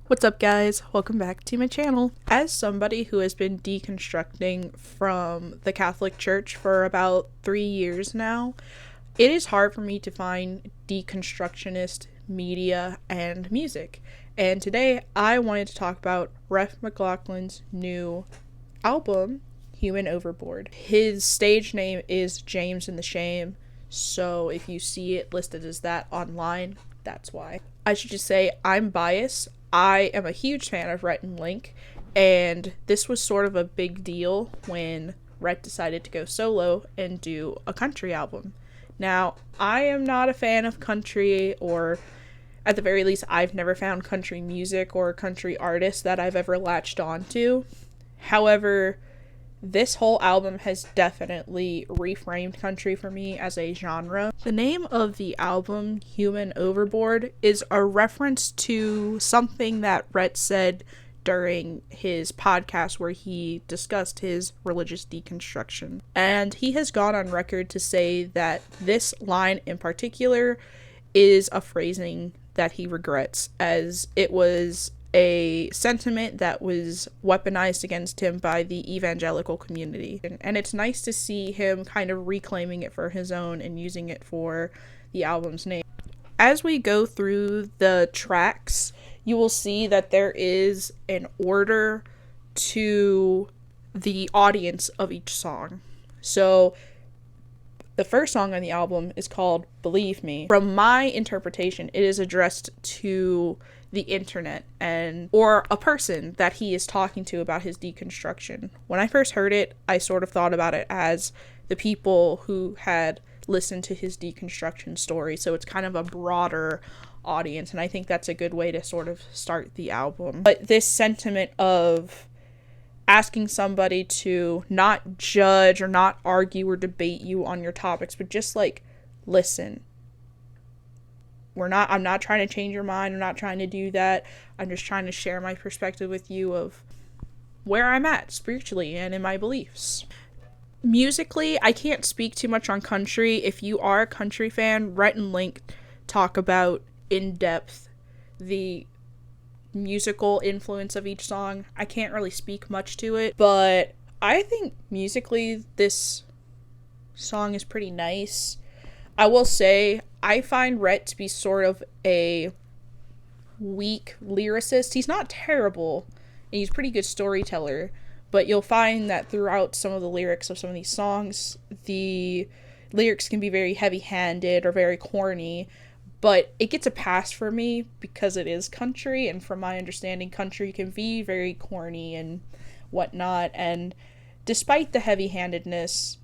What's up, guys? Welcome back to my channel. As somebody who has been deconstructing from the Catholic Church for about 3 years now, it is hard for me to find deconstructionist media and music. And today I wanted to talk about Rhett McLaughlin's new album, Human Overboard. His stage name is James in the Shame, so if you see it listed as that online, that's why. I should just say I'm biased. I am a huge fan of Rhett and Link, and this was sort of a big deal when Rhett decided to go solo and do a country album. Now, I am not a fan of country, or at the very least, I've never found country music or country artists that I've ever latched onto. However, this whole album has definitely reframed country for me as a genre. The name of the album, Human Overboard, is a reference to something that Rhett said during his podcast where he discussed his religious deconstruction. And he has gone on record to say that this line in particular is a phrasing that he regrets, as it was a sentiment that was weaponized against him by the evangelical community. And it's nice to see him kind of reclaiming it for his own and using it for the album's name. As we go through the tracks, you will see that there is an order to the audience of each song. So the first song on the album is called Believe Me. From my interpretation, it is addressed to the internet or a person that he is talking to about his deconstruction. When I first heard it, I sort of thought about it as the people who had listened to his deconstruction story, so it's kind of a broader audience, and I think that's a good way to sort of start the album. But this sentiment of asking somebody to not judge or not argue or debate you on your topics, but just listen. I'm not trying to change your mind. I'm not trying to do that. I'm just trying to share my perspective with you of where I'm at spiritually and in my beliefs. Musically, I can't speak too much on country. If you are a country fan, Rhett and Link talk about in depth the musical influence of each song. I can't really speak much to it, but I think musically this song is pretty nice. I will say I find Rhett to be sort of a weak lyricist. He's not terrible, and he's a pretty good storyteller, but you'll find that throughout some of the lyrics of some of these songs, the lyrics can be very heavy-handed or very corny, but it gets a pass for me because it is country, and from my understanding, country can be very corny and whatnot, and despite the heavy-handedness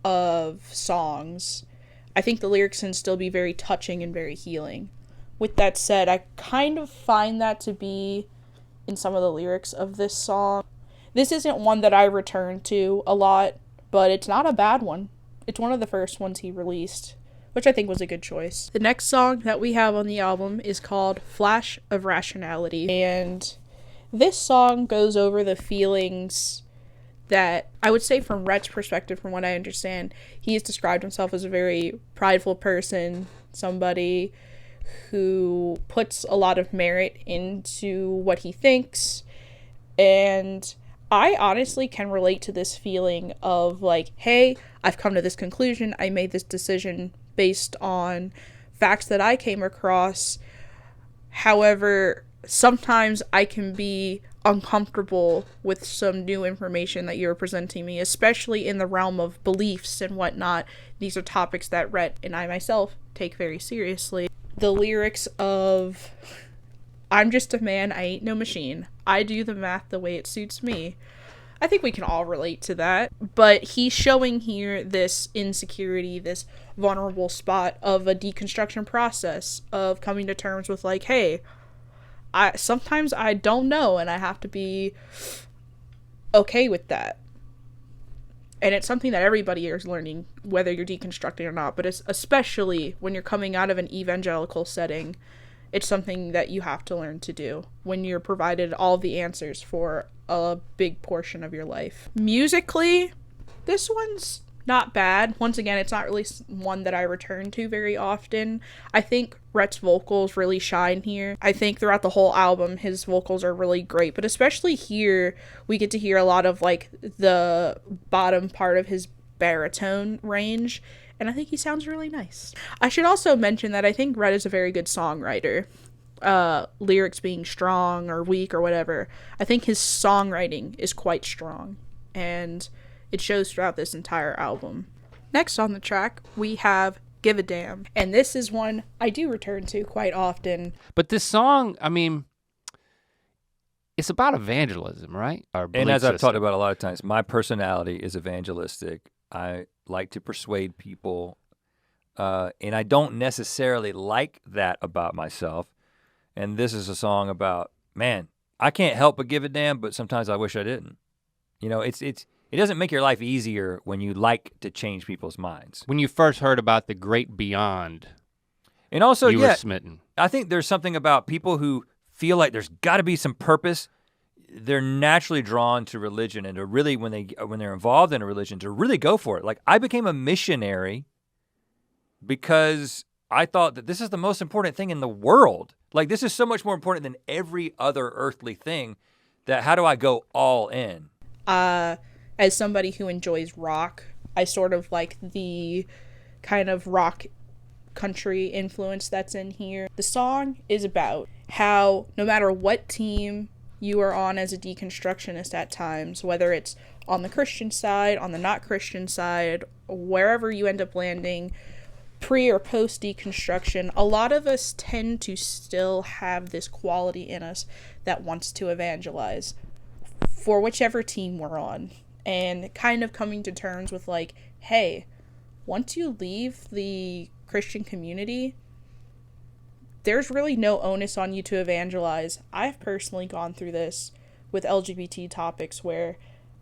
of songs, I think the lyrics can still be very touching and very healing. With that said, I kind of find that to be in some of the lyrics of this song. This isn't one that I return to a lot, but it's not a bad one. It's one of the first ones he released, which I think was a good choice. The next song that we have on the album is called Flash of Rationality, and this song goes over the feelings that I would say from Rhett's perspective, from what I understand, he has described himself as a very prideful person, somebody who puts a lot of merit into what he thinks, and I honestly can relate to this feeling of hey, I've come to this conclusion, I made this decision based on facts that I came across. However, sometimes I can be uncomfortable with some new information that you're presenting me, especially in the realm of beliefs and whatnot. These are topics that Rhett and I myself take very seriously. The lyrics of I'm just a man, I ain't no machine. I do the math the way it suits me. I think we can all relate to that. But he's showing here this insecurity, this vulnerable spot of a deconstruction process, of coming to terms with hey, sometimes I don't know, and I have to be okay with that. And it's something that everybody is learning, whether you're deconstructing or not, but it's especially when you're coming out of an evangelical setting, it's something that you have to learn to do when you're provided all the answers for a big portion of your life. Musically, this one's not bad. Once again, it's not really one that I return to very often. I think Rhett's vocals really shine here. I think throughout the whole album, his vocals are really great, but especially here, we get to hear a lot of like the bottom part of his baritone range, and I think he sounds really nice. I should also mention that I think Rhett is a very good songwriter. Lyrics being strong or weak or whatever, I think his songwriting is quite strong, and it shows throughout this entire album. Next on the track, we have Give a Damn. And this is one I do return to quite often. But this song, I mean, it's about evangelism, right? And as I've talked about a lot of times, my personality is evangelistic. I like to persuade people, and I don't necessarily like that about myself. And this is a song about, man, I can't help but give a damn, but sometimes I wish I didn't. You know, it doesn't make your life easier when you like to change people's minds. When you first heard about the great beyond, and also, you were smitten. I think there's something about people who feel like there's gotta be some purpose. They're naturally drawn to religion, and to really, when they're involved in a religion, to really go for it. Like, I became a missionary because I thought that this is the most important thing in the world. Like, this is so much more important than every other earthly thing, that how do I go all in? As somebody who enjoys rock, I sort of like the kind of rock country influence that's in here. The song is about how no matter what team you are on as a deconstructionist at times, whether it's on the Christian side, on the not Christian side, wherever you end up landing, pre or post deconstruction, a lot of us tend to still have this quality in us that wants to evangelize for whichever team we're on, and kind of coming to terms with like, hey, once you leave the Christian community, there's really no onus on you to evangelize. I've personally gone through this with LGBT topics where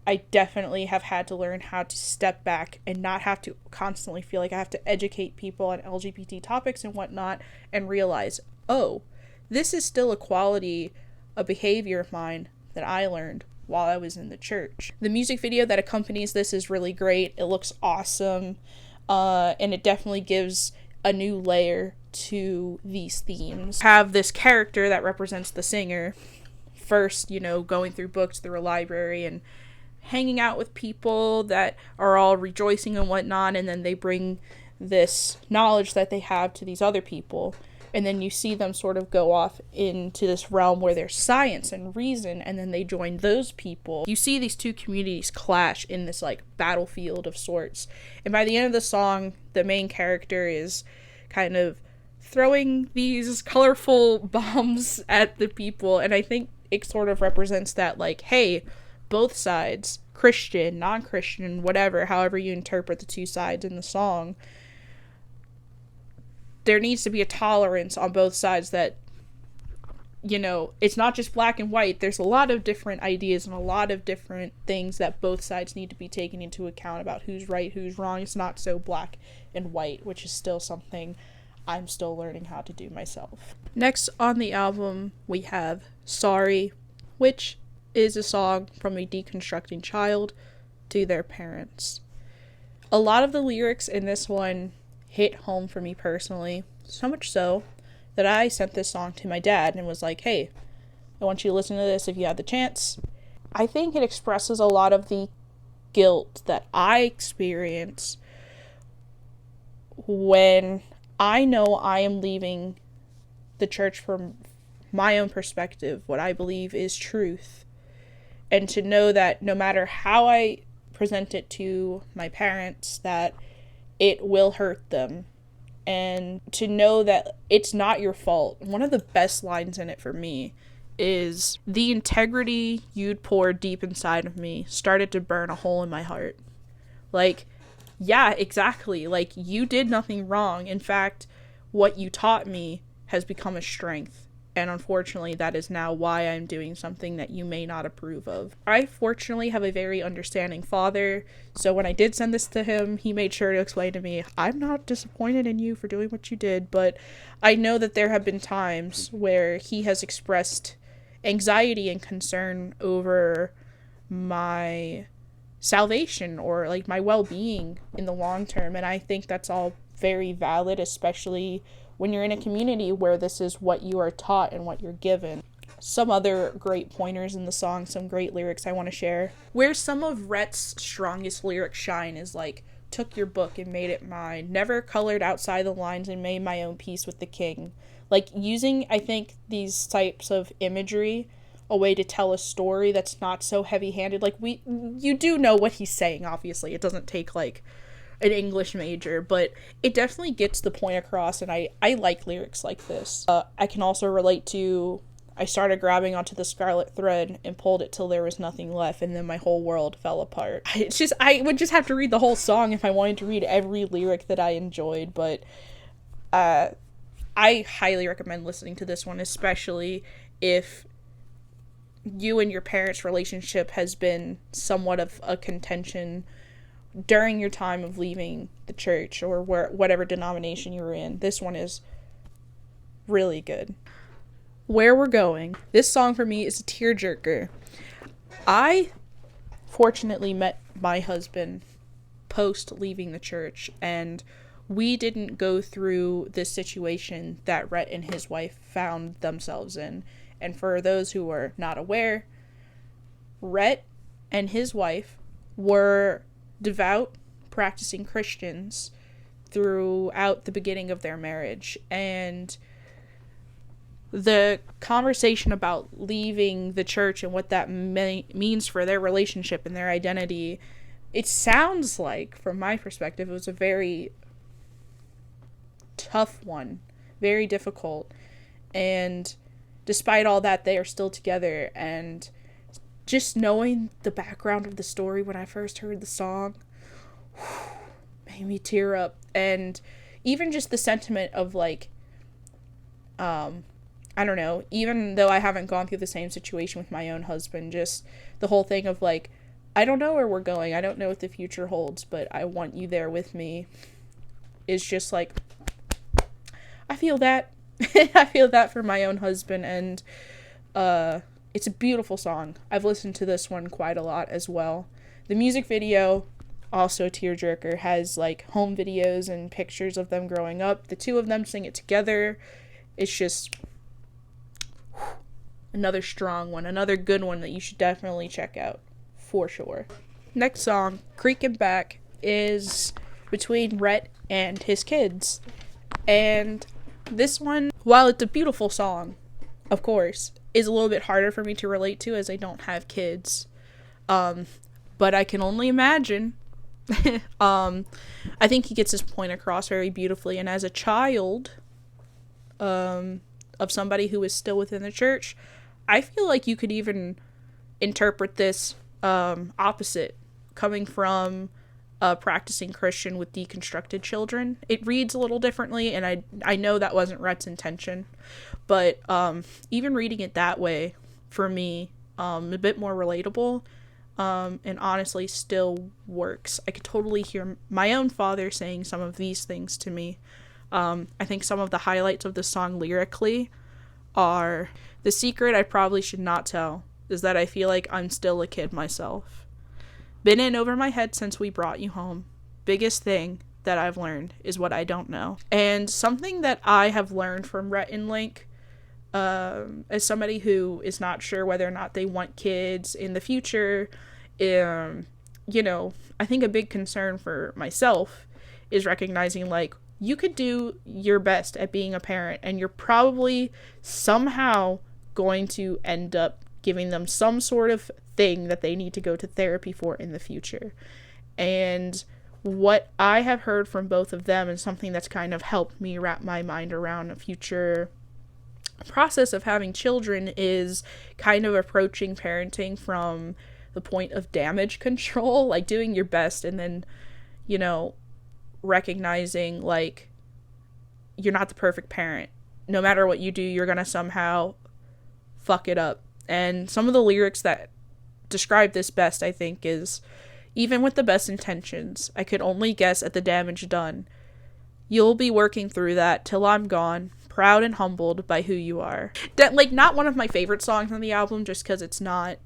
I definitely have had to learn how to step back and not have to constantly feel like I have to educate people on LGBT topics and whatnot, and realize, oh, this is still a quality, a behavior of mine that I learned while I was in the church. The music video that accompanies this is really great. It looks awesome, and it definitely gives a new layer to these themes. Have this character that represents the singer, first, going through books through a library and hanging out with people that are all rejoicing and whatnot, and then they bring this knowledge that they have to these other people, and then you see them sort of go off into this realm where there's science and reason, and then they join those people. You see these two communities clash in this like battlefield of sorts, and by the end of the song, the main character is kind of throwing these colorful bombs at the people, and I think it sort of represents that, like, hey, both sides, Christian, non-Christian, whatever, however you interpret the two sides in the song, there needs to be a tolerance on both sides that, it's not just black and white. There's a lot of different ideas and a lot of different things that both sides need to be taken into account about who's right, who's wrong. It's not so black and white, which is still something I'm still learning how to do myself. Next on the album, we have Sorry, which is a song from a deconstructing child to their parents. A lot of the lyrics in this one hit home for me personally, so much so that I sent this song to my dad and was like, hey, I want you to listen to this if you have the chance. I think it expresses a lot of the guilt that I experience when I know I am leaving the church from my own perspective, what I believe is truth, and to know that no matter how I present it to my parents, that it will hurt them, and to know that it's not your fault. One of the best lines in it for me is, the integrity you'd poured deep inside of me started to burn a hole in my heart. Like, yeah, exactly. Like, you did nothing wrong. In fact, what you taught me has become a strength. And unfortunately, that is now why I'm doing something that you may not approve of. I fortunately have a very understanding father, so when I did send this to him, he made sure to explain to me, I'm not disappointed in you for doing what you did, but I know that there have been times where he has expressed anxiety and concern over my salvation or like my well-being in the long term. And I think that's all very valid, especially when you're in a community where this is what you are taught and what you're given. Some other great pointers in the song, some great lyrics I want to share. Where some of Rhett's strongest lyrics shine is like, took your book and made it mine, never colored outside the lines and made my own peace with the king. Like using, I think, these types of imagery, a way to tell a story that's not so heavy-handed. Like you do know what he's saying, obviously. It doesn't take like an English major, but it definitely gets the point across, and I like lyrics like this. I can also relate to, I started grabbing onto the scarlet thread and pulled it till there was nothing left, and then my whole world fell apart. It's just, I would just have to read the whole song if I wanted to read every lyric that I enjoyed, but I highly recommend listening to this one, especially if you and your parents' relationship has been somewhat of a contention during your time of leaving the church or whatever denomination you were in. This one is really good. Where We're Going. This song for me is a tearjerker. I fortunately met my husband post leaving the church, and we didn't go through this situation that Rhett and his wife found themselves in. And for those who are not aware, Rhett and his wife were devout, practicing Christians throughout the beginning of their marriage. And the conversation about leaving the church and what that means for their relationship and their identity, it sounds like, from my perspective, it was a very tough one, very difficult. And despite all that, they are still together. And just knowing the background of the story when I first heard the song made me tear up. And even just the sentiment of like, I don't know, even though I haven't gone through the same situation with my own husband, just the whole thing of like, I don't know where we're going, I don't know what the future holds, but I want you there with me, is just like, I feel that. I feel that for my own husband. And it's a beautiful song. I've listened to this one quite a lot as well. The music video, also Tearjerker, has like home videos and pictures of them growing up. The two of them sing it together. It's just another strong one, another good one that you should definitely check out for sure. Next song, Creaking Back, is between Rhett and his kids. And this one, while it's a beautiful song, of course, is a little bit harder for me to relate to as I don't have kids. But I can only imagine. I think he gets his point across very beautifully. And as a child of somebody who is still within the church, I feel like you could even interpret this opposite, coming from a practicing Christian with deconstructed children. It reads a little differently, and I know that wasn't Rhett's intention, but even reading it that way, for me, a bit more relatable, and honestly still works. I could totally hear my own father saying some of these things to me. I think some of the highlights of the song lyrically are, the secret I probably should not tell is that I feel like I'm still a kid myself. Been in over my head since we brought you home. Biggest thing that I've learned is what I don't know. And something that I have learned from Rhett and Link, as somebody who is not sure whether or not they want kids in the future, you know, I think a big concern for myself is recognizing, like, you could do your best at being a parent, and you're probably somehow going to end up giving them some sort of thing that they need to go to therapy for in the future. And what I have heard from both of them, and something that's kind of helped me wrap my mind around a future process of having children, is kind of approaching parenting from the point of damage control, like doing your best, and then, you know, recognizing, like, you're not the perfect parent. No matter what you do, you're gonna somehow fuck it up. And some of the lyrics that describe this best, I think, is, even with the best intentions, I could only guess at the damage done. You'll be working through that till I'm gone, proud and humbled by who you are. Like, not one of my favorite songs on the album, just because it's not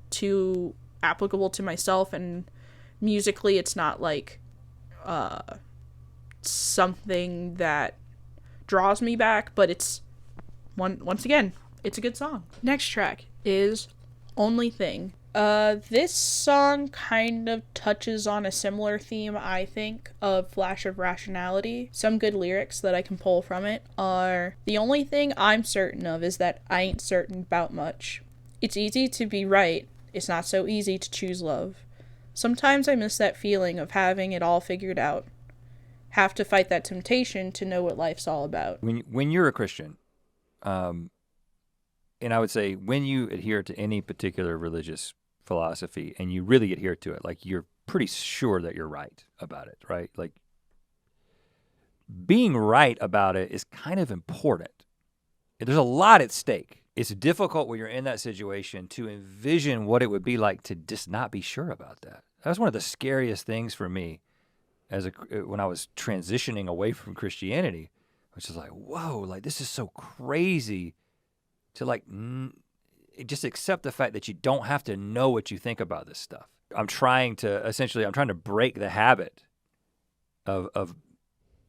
too applicable to myself, and Musically, it's not like something that draws me back, but it's once again, it's a good song. Next track is Only Thing. This song kind of touches on a similar theme, I think, of Flash of Rationality. Some good lyrics that I can pull from it are, the only thing I'm certain of is that I ain't certain about much. It's easy to be right, it's not so easy to choose love. Sometimes I miss that feeling of having it all figured out. Have to fight that temptation to know what life's all about. When you're a Christian, and I would say when you adhere to any particular religious philosophy and you really adhere to it, like you're pretty sure that you're right about it, right? Like being right about it is kind of important. There's a lot at stake. It's difficult when you're in that situation to envision what it would be like to just not be sure about that. That was one of the scariest things for me when I was transitioning away from Christianity, which is like, whoa, like this is so crazy to like just accept the fact that you don't have to know what you think about this stuff. I'm trying to break the habit of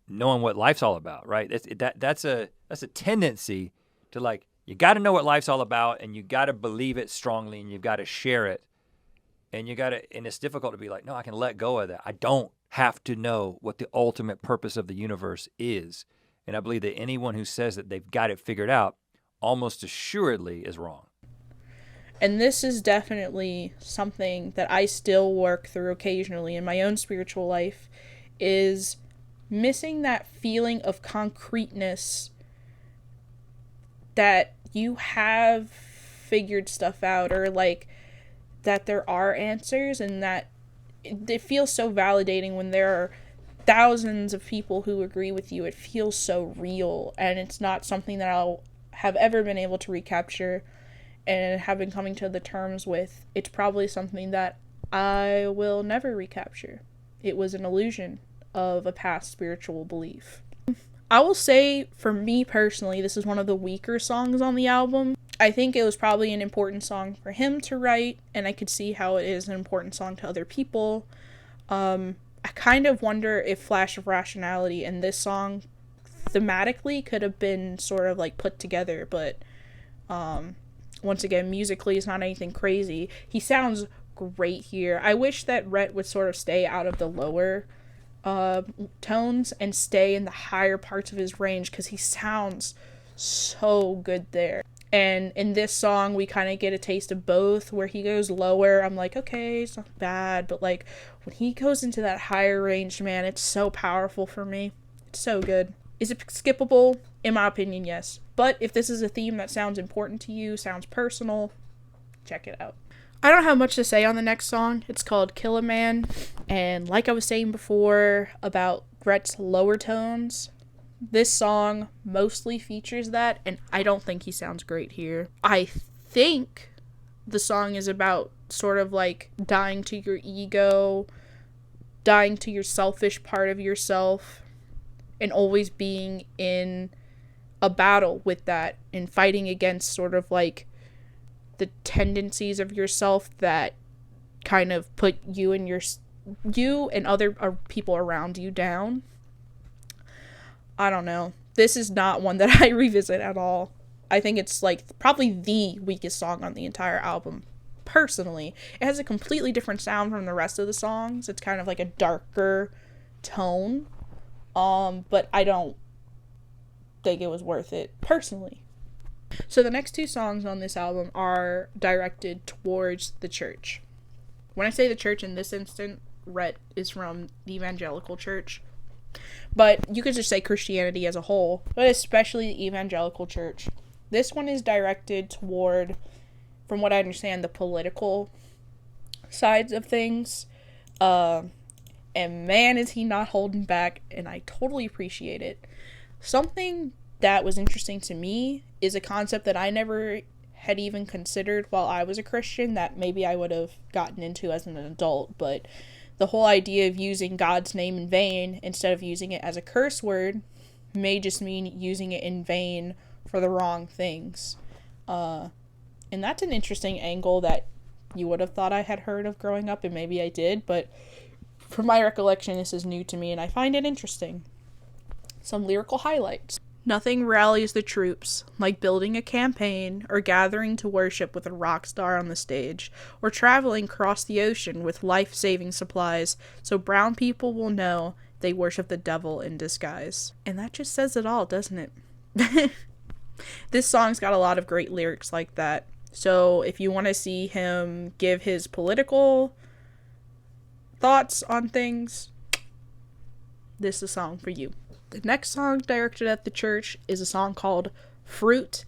knowing what life's all about, right? That's a tendency to like, you got to know what life's all about and you got to believe it strongly and you've got to share it. And it's difficult to be like, no, I can let go of that. I don't have to know what the ultimate purpose of the universe is. And I believe that anyone who says that they've got it figured out almost assuredly is wrong. And this is definitely something that I still work through occasionally in my own spiritual life, is missing that feeling of concreteness that you have figured stuff out, or like that there are answers, and that it feels so validating when there are thousands of people who agree with you. It feels so real, and it's not something that I'll have ever been able to recapture and have been coming to the terms with. It's probably something that I will never recapture. It was an illusion of a past spiritual belief. I will say, for me personally, this is one of the weaker songs on the album. I think it was probably an important song for him to write, and I could see how it is an important song to other people. I kind of wonder if Flash of Rationality and this song thematically could have been sort of like put together, but once again, musically it's not anything crazy. He sounds great here. I wish that Rhett would sort of stay out of the lower tones and stay in the higher parts of his range, because he sounds so good there. And in this song, we kind of get a taste of both. Where he goes lower, I'm like, okay, it's not bad. But like when he goes into that higher range, man, it's so powerful for me. It's so good. Is it skippable? In my opinion, yes. But if this is a theme that sounds important to you, sounds personal, check it out. I don't have much to say on the next song. It's called Kill a Man. And like I was saying before about Rhett's lower tones, this song mostly features that, and I don't think he sounds great here. I think the song is about sort of like dying to your ego, dying to your selfish part of yourself, and always being in a battle with that and fighting against sort of like the tendencies of yourself that kind of put you and other people around you down. I don't know. This is not one that I revisit at all. I think it's like probably the weakest song on the entire album. Personally, it has a completely different sound from the rest of the songs. It's kind of like a darker tone. But I don't think it was worth it personally. So the next two songs on this album are directed towards the church. When I say the church in this instant, Rhett is from the evangelical church. But you could just say Christianity as a whole, but especially the evangelical church. This one is directed toward, from what I understand, the political sides of things. And man, is he not holding back, and I totally appreciate it. Something that was interesting to me is a concept that I never had even considered while I was a Christian, that maybe I would have gotten into as an adult, but the whole idea of using God's name in vain instead of using it as a curse word may just mean using it in vain for the wrong things. And that's an interesting angle that you would have thought I had heard of growing up, and maybe I did, but from my recollection, this is new to me, and I find it interesting. Some lyrical highlights. Nothing rallies the troops like building a campaign or gathering to worship with a rock star on the stage or traveling across the ocean with life-saving supplies so brown people will know they worship the devil in disguise. And that just says it all, doesn't it? This song's got a lot of great lyrics like that. So if you want to see him give his political thoughts on things, this is a song for you. The next song directed at the church is a song called Fruit.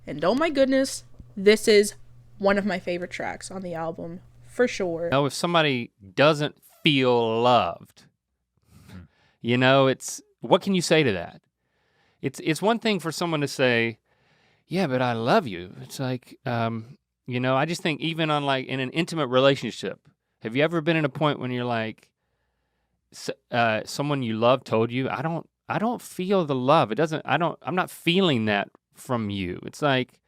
And oh my goodness, this is one of my favorite tracks on the album, for sure. If somebody doesn't feel loved, it's, what can you say to that? It's one thing for someone to say, yeah, but I love you. It's like, I just think even on like in an intimate relationship, have you ever been in a point when you're like, someone you love told you, I don't feel the love. I'm not feeling that from you. It's like,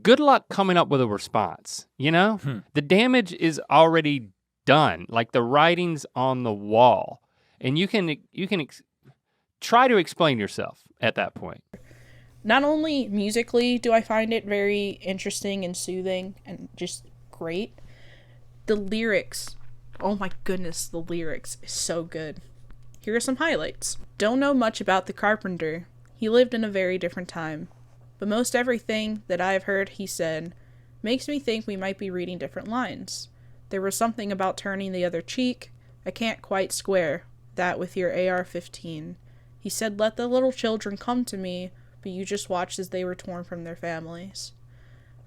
good luck coming up with a response, The damage is already done. Like the writing's on the wall. And you can try to explain yourself at that point. Not only musically do I find it very interesting and soothing and just great, the lyrics, oh my goodness, the lyrics is so good. Here are some highlights. Don't know much about the carpenter. He lived in a very different time. But most everything that I have heard he said makes me think we might be reading different lines. There was something about turning the other cheek. I can't quite square that with your AR-15. He said, let the little children come to me, but you just watched as they were torn from their families.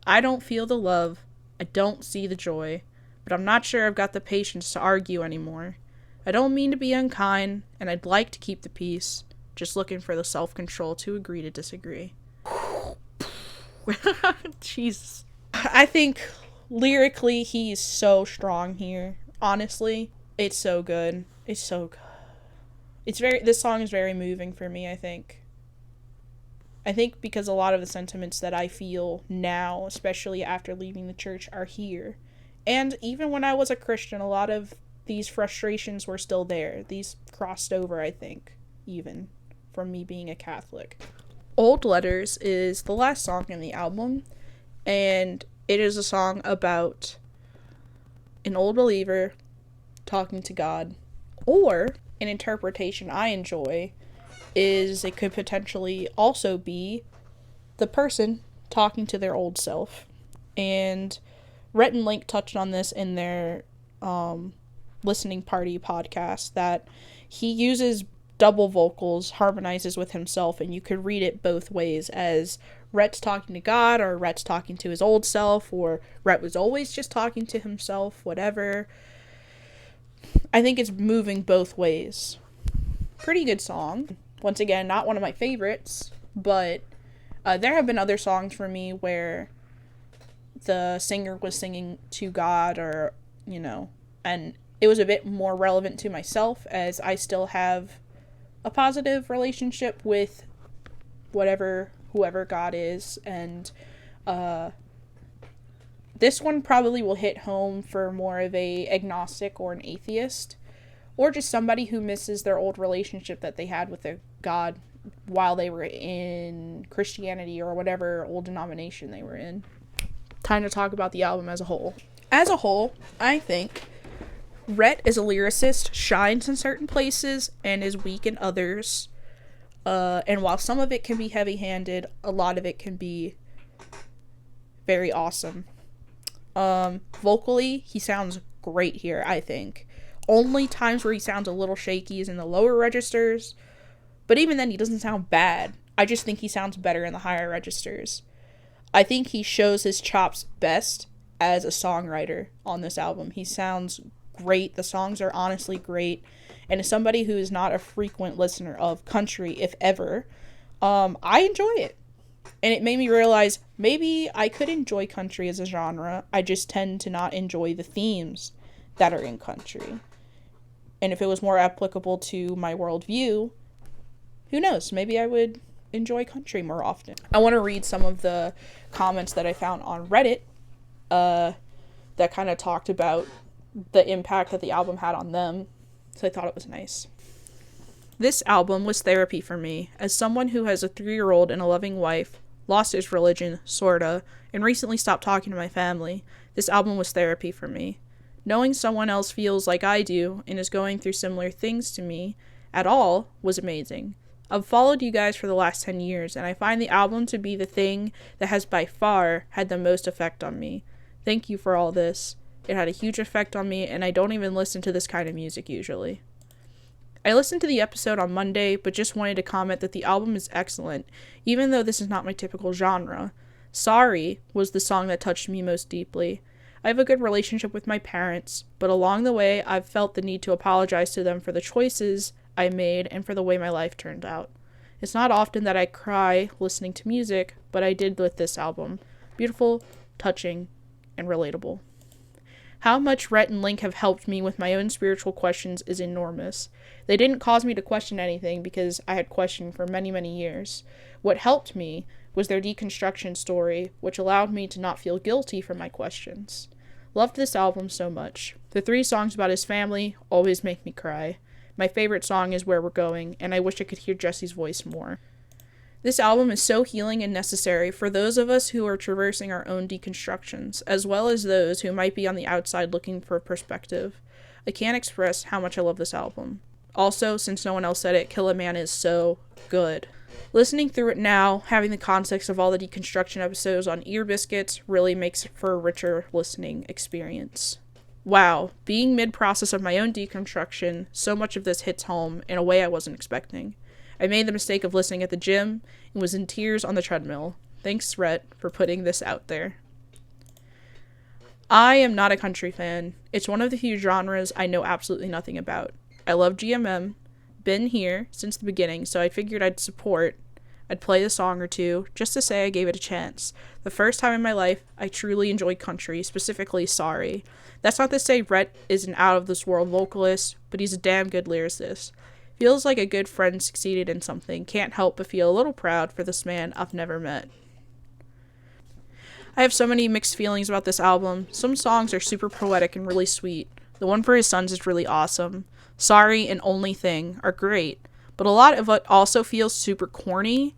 I don't feel the love. I don't see the joy. But I'm not sure I've got the patience to argue anymore. I don't mean to be unkind, and I'd like to keep the peace. Just looking for the self-control to agree to disagree. Jesus. I think lyrically he's so strong here. Honestly, it's so good. It's so good. This song is very moving for me, I think. I think because a lot of the sentiments that I feel now, especially after leaving the church, are here. And even when I was a Christian, a lot of these frustrations were still there. These crossed over, I think, even from me being a Catholic. Old Letters is the last song in the album, and it is a song about an old believer talking to God. Or, an interpretation I enjoy is it could potentially also be the person talking to their old self. And Rhett and Link touched on this in their listening party podcast, that he uses double vocals, harmonizes with himself, and you could read it both ways, as Rhett's talking to God, or Rhett's talking to his old self, or Rhett was always just talking to himself, whatever. I think it's moving both ways. Pretty good song. Once again, not one of my favorites, but there have been other songs for me where the singer was singing to God, or, and it was a bit more relevant to myself, as I still have a positive relationship with whoever God is, and this one probably will hit home for more of a agnostic or an atheist, or just somebody who misses their old relationship that they had with their God while they were in Christianity or whatever old denomination they were in. Time to talk about the album as a whole. As a whole, I think Rhett as a lyricist shines in certain places and is weak in others. And while some of it can be heavy-handed, a lot of it can be very awesome. Vocally, he sounds great here, I think. Only times where he sounds a little shaky is in the lower registers, but even then he doesn't sound bad. I just think he sounds better in the higher registers. I think he shows his chops best as a songwriter on this album. He sounds great. The songs are honestly great. And as somebody who is not a frequent listener of country, if ever, I enjoy it. And it made me realize maybe I could enjoy country as a genre. I just tend to not enjoy the themes that are in country. And if it was more applicable to my worldview, who knows? Maybe I would enjoy country more often. I want to read some of the comments that I found on Reddit that kind of talked about the impact that the album had on them. So I thought it was nice. This album was therapy for me, as someone who has a 3-year-old and a loving wife, lost his religion, sorta, and recently stopped talking to my family. This album was therapy for me. Knowing someone else feels like I do and is going through similar things to me at all was amazing. I've followed you guys for the last 10 years, and I find the album to be the thing that has by far had the most effect on me. Thank you for all this. It had a huge effect on me, and I don't even listen to this kind of music usually. I listened to the episode on Monday, but just wanted to comment that the album is excellent, even though this is not my typical genre. Sorry was the song that touched me most deeply. I have a good relationship with my parents, but along the way, I've felt the need to apologize to them for the choices I made and for the way my life turned out. It's not often that I cry listening to music, but I did with this album. Beautiful, touching, and relatable. How much Rhett and Link have helped me with my own spiritual questions is enormous. They didn't cause me to question anything because I had questioned for many, many years. What helped me was their deconstruction story, which allowed me to not feel guilty for my questions. Loved this album so much. The 3 songs about his family always make me cry. My favorite song is Where We're Going, and I wish I could hear Jesse's voice more. This album is so healing and necessary for those of us who are traversing our own deconstructions, as well as those who might be on the outside looking for a perspective. I can't express how much I love this album. Also, since no one else said it, Kill a Man is so good. Listening through it now, having the context of all the deconstruction episodes on ear biscuits really makes for a richer listening experience. Wow, being mid-process of my own deconstruction, so much of this hits home in a way I wasn't expecting. I made the mistake of listening at the gym and was in tears on the treadmill. Thanks, Rhett, for putting this out there. I am not a country fan. It's one of the few genres I know absolutely nothing about. I love GMM, been here since the beginning, so I figured I'd play a song or two, just to say I gave it a chance. The first time in my life, I truly enjoyed country, specifically Sorry. That's not to say Rhett is an out-of-this-world vocalist, but he's a damn good lyricist. Feels like a good friend succeeded in something. Can't help but feel a little proud for this man I've never met. I have so many mixed feelings about this album. Some songs are super poetic and really sweet. The one for his sons is really awesome. Sorry and Only Thing are great, but a lot of it also feels super corny,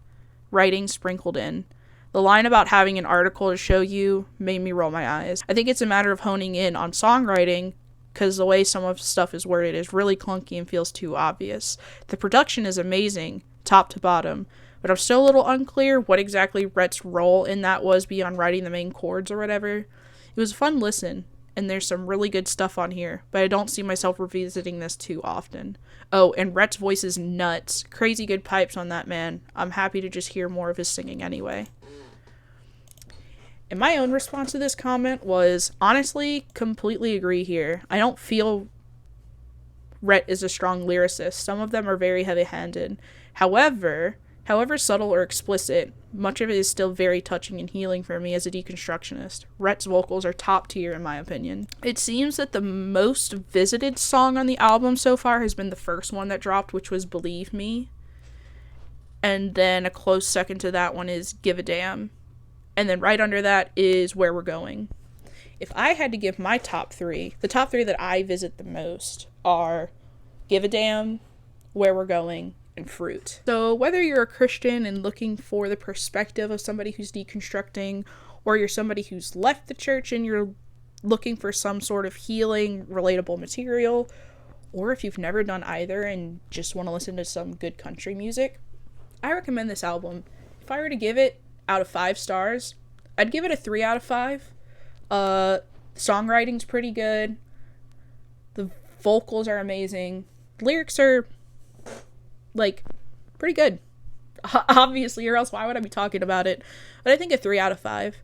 writing sprinkled in. The line about having an article to show you made me roll my eyes. I think it's a matter of honing in on songwriting, because the way some of the stuff is worded is really clunky and feels too obvious. The production is amazing, top to bottom, but I'm still a little unclear what exactly Rhett's role in that was beyond writing the main chords or whatever. It was a fun listen, and there's some really good stuff on here, but I don't see myself revisiting this too often. Oh, and Rhett's voice is nuts. Crazy good pipes on that man. I'm happy to just hear more of his singing anyway. And my own response to this comment was, honestly, completely agree here. I don't feel Rhett is a strong lyricist. Some of them are very heavy-handed. However subtle or explicit, much of it is still very touching and healing for me as a deconstructionist. Rhett's vocals are top tier in my opinion. It seems that the most visited song on the album so far has been the first one that dropped, which was Believe Me. And then a close second to that one is Give a Damn. And then right under that is Where We're Going. If I had to give my top 3, the top 3 that I visit the most are Give a Damn, Where We're Going, and Fruit. So whether you're a Christian and looking for the perspective of somebody who's deconstructing, or you're somebody who's left the church and you're looking for some sort of healing, relatable material, or if you've never done either and just want to listen to some good country music, I recommend this album. If I were to give it out of 5 stars, I'd give it a 3 out of 5. Songwriting's pretty good. The vocals are amazing. Lyrics are, pretty good. Obviously, or else why would I be talking about it? But I think a 3 out of 5.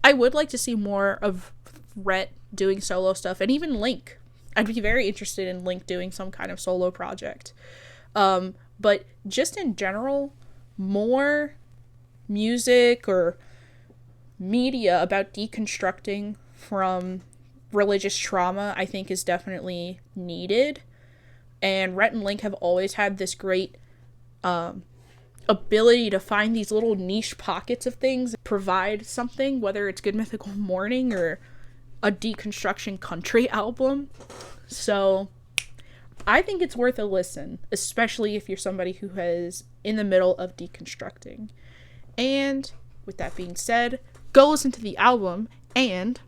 I would like to see more of Rhett doing solo stuff, and even Link. I'd be very interested in Link doing some kind of solo project. But just in general, more music or media about deconstructing from religious trauma, I think, is definitely needed. And Rhett and Link have always had this great ability to find these little niche pockets of things, provide something, whether it's Good Mythical Morning or a deconstruction country album. So I think it's worth a listen, especially if you're somebody who is in the middle of deconstructing. And with that being said, go listen to the album, and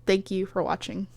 thank you for watching.